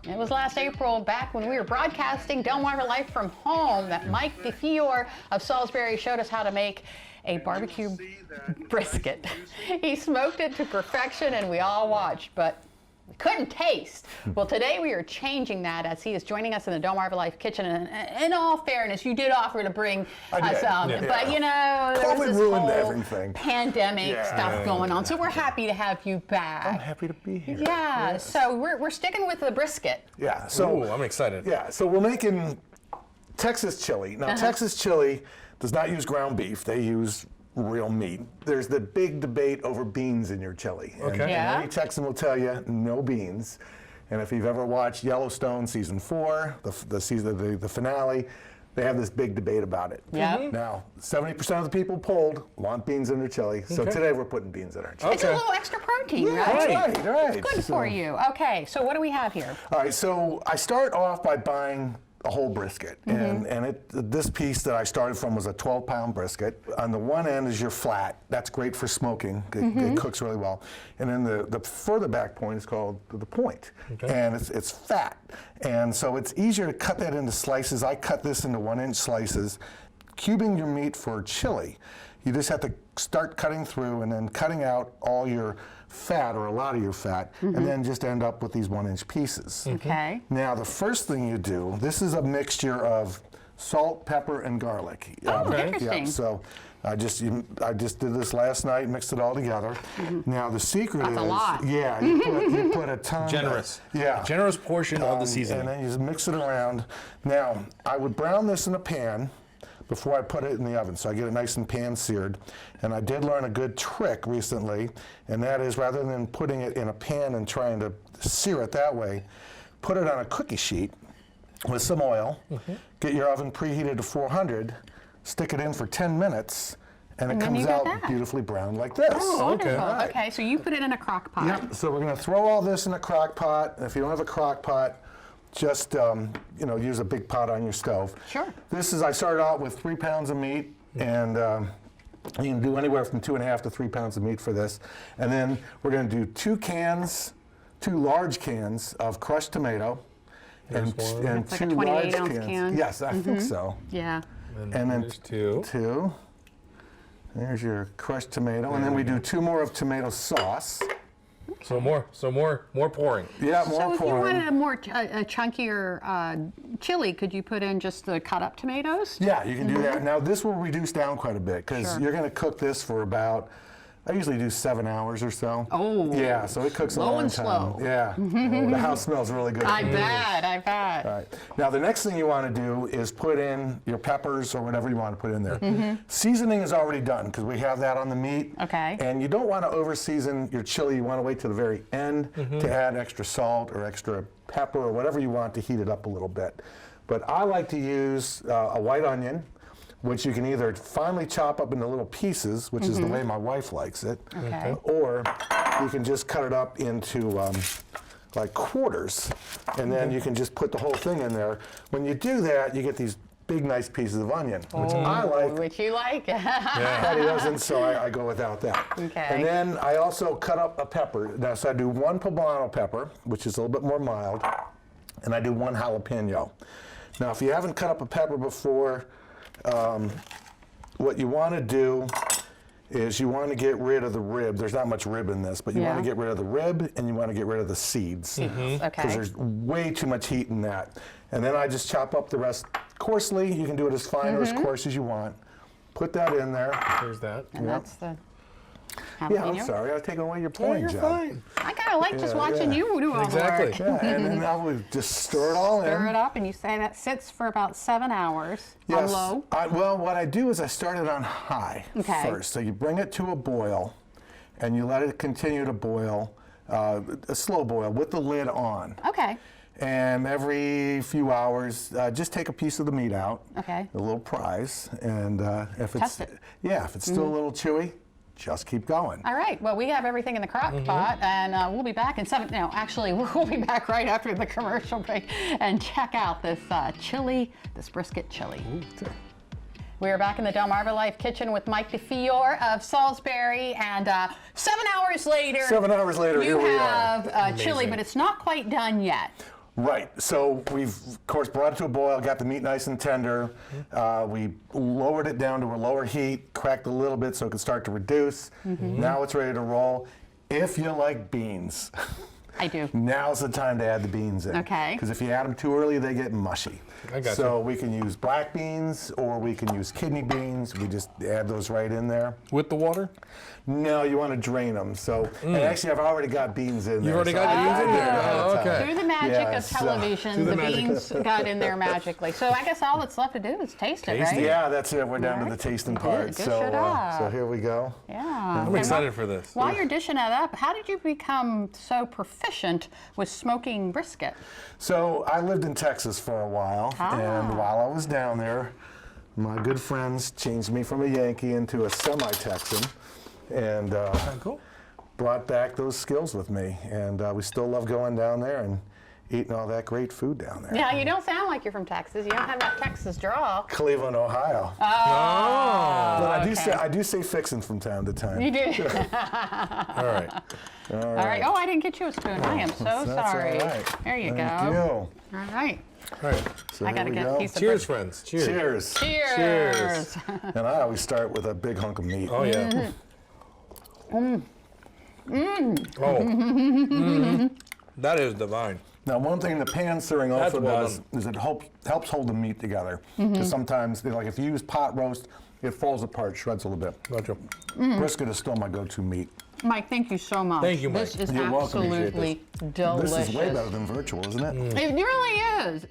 It was last April, back when we were broadcasting DelmarvaLife from home, that Mike DeFiore of Salisbury showed us how to make a barbecue brisket. He smoked it to perfection and we all watched, but we couldn't taste. Well, today we are changing that as he is joining us in the DelmarvaLife kitchen. And in all fairness, you did offer to bring us but you know, there was this ruined whole everything. Pandemic stuff going on. So we're happy to have you back. I'm happy to be here. Yeah, Yes. so we're sticking with the brisket. Yeah, so I'm excited. Yeah, so we're making Texas chili. Now, Texas chili does not use ground beef. They use real meat. There's the big debate over beans in your chili. Okay. And any Texan will tell you no beans. And if you've ever watched Yellowstone season 4, the finale, they have this big debate about it. Yeah. Now, 70% of the people polled want beans in their chili. So today we're putting beans in our chili. It's a little extra protein, Yeah, right? right. It's good for you. Okay, so what do we have here? All right, so I start off by buying a whole brisket, and this piece that I started from was a 12-pound brisket. On the one end is your flat. That's great for smoking. It cooks really well. And then the further back point is called the point, and it's fat. And so it's easier to cut that into slices. I cut this into 1-inch slices. Cubing your meat for chili, you just have to start cutting through and then cutting out all your fat, or a lot of your fat, and then just end up with these 1-inch pieces. Okay. Now, the first thing you do, this is a mixture of salt, pepper, and garlic. Oh, interesting. Yeah, so I just did this last night, mixed it all together. Now, the secret is, a lot. yeah, you put a ton. Generous. Yeah. A generous portion of the seasoning. And then you just mix it around. Now, I would brown this in a pan before I put it in the oven, so I get it nice and pan-seared. And I did learn a good trick recently, and that is, rather than putting it in a pan and trying to sear it that way, put it on a cookie sheet with some oil, get your oven preheated to 400, stick it in for 10 minutes, and it comes out beautifully browned like this. Oh, wonderful. Right. Okay, so you put it in a crock pot. Yep, so we're gonna throw all this in a crock pot. If you don't have a crock pot, just use a big pot on your stove. Sure. I started out with 3 pounds of meat, and you can do anywhere from 2.5 to 3 pounds of meat for this. And then we're going to do 2 large cans of crushed tomato, and That's 2 like a large 28-ounce cans. can. Yes, I think so. Yeah. And then there's 2. 2. There's your crushed tomato, and then we do 2 more of tomato sauce. So more pouring. Yeah, more So if you pouring. wanted a chunkier chili, could you put in just the cut up tomatoes? Yeah, you can do that. Now, this will reduce down quite a bit, because you're going to cook this for about, I usually do 7 hours or so. Oh. Yeah, so it cooks a Slow long and time. slow. Yeah. Oh, the house smells really good. I bet. All right. Now, the next thing you want to do is put in your peppers or whatever you want to put in there. Seasoning is already done, because we have that on the meat. Okay. And you don't want to over-season your chili. You want to wait to the very end to add extra salt or extra pepper or whatever you want to heat it up a little bit. But I like to use a white onion, which you can either finely chop up into little pieces, which is the way my wife likes it, or you can just cut it up into like quarters, and then you can just put the whole thing in there. When you do that, you get these big, nice pieces of onion, which I like. Which you like. Patty doesn't, so I go without that. Okay. And then I also cut up a pepper. Now, so I do 1 poblano pepper, which is a little bit more mild, and I do 1 jalapeno. Now, if you haven't cut up a pepper before, what you want to do is you want to get rid of the rib. There's not much rib in this, but you want to get rid of the rib, and you want to get rid of the seeds. Okay. Because there's way too much heat in that. And then I just chop up the rest coarsely. You can do it as fine or as coarse as you want. Put that in there. There's that. And that's the jalapeno. Yeah, I'm sorry. I was taking away your point, You're John. fine. I kind of like just watching you do all Exactly. the work. Yeah, and then I would just stir it all in. Stir it up, and you say that sits for about 7 hours on low. Well, what I do is I start it on high first. So you bring it to a boil, and you let it continue to boil, a slow boil with the lid on. Okay. And every few hours, just take a piece of the meat out. Okay. A little prize, and if it's Test it. if it's still a little chewy, just keep going. All right. Well, we have everything in the crock pot, and we'll be back in 7. No, actually, we'll be back right after the commercial break and check out this chili, this brisket chili. We are back in the DelmarvaLife kitchen with Mike DeFiore of Salisbury, and 7 hours later, 7 hours later, you here we are. have chili, but it's not quite done yet. Right. So we've, of course, brought it to a boil, got the meat nice and tender. We lowered it down to a lower heat, cracked a little bit so it could start to reduce. Now it's ready to roll. If you like beans, I do. now's the time to add the beans in. Okay. Because if you add them too early, they get mushy. I got So we can use black beans or we can use kidney beans. We just add those right in there. With the water? No, you want to drain them. So, and actually, I've already got beans in there. You already so got the beans in there? ahead of Oh, time. okay. Through the magic Yeah, of so- television, Through the the magic. beans got in there magically. So I guess all that's left to do is taste it, Taste right? it. Yeah, that's it. We're down to the Alright. tasting Good, part. good So, shit so here we go. Yeah. I'm Okay, excited for this. While you're dishing that up, how did you become so proficient with smoking brisket? So I lived in Texas for a while, Ah. and while I was down there, my good friends changed me from a Yankee into a semi-Texan, and Cool. brought back those skills with me. And we still love going down there and eating all that great food down there. Yeah, you don't sound like you're from Texas. You don't have that Texas drawl. Cleveland, Ohio. Oh, But okay. I do say fixin' from time to time. You do. All right. All right. Oh, I didn't get you a spoon. I am so That's all sorry. right. There you Thank go. you. All right. All right. So I here got to we get go. a piece of Cheers, brisket. friends. Cheers. Cheers. Cheers. And I always start with a big hunk of meat. Oh, yeah. Oh. That is divine. Now, one thing the pan searing That's also well does done. is it helps hold the meat together. Because sometimes, like if you use pot roast, it falls apart, shreds a little bit. Gotcha. Brisket is still my go-to meat. Mike, thank you so much. Thank you, Mike. This is You're welcome. absolutely delicious. This is way better than virtual, isn't it? It really is.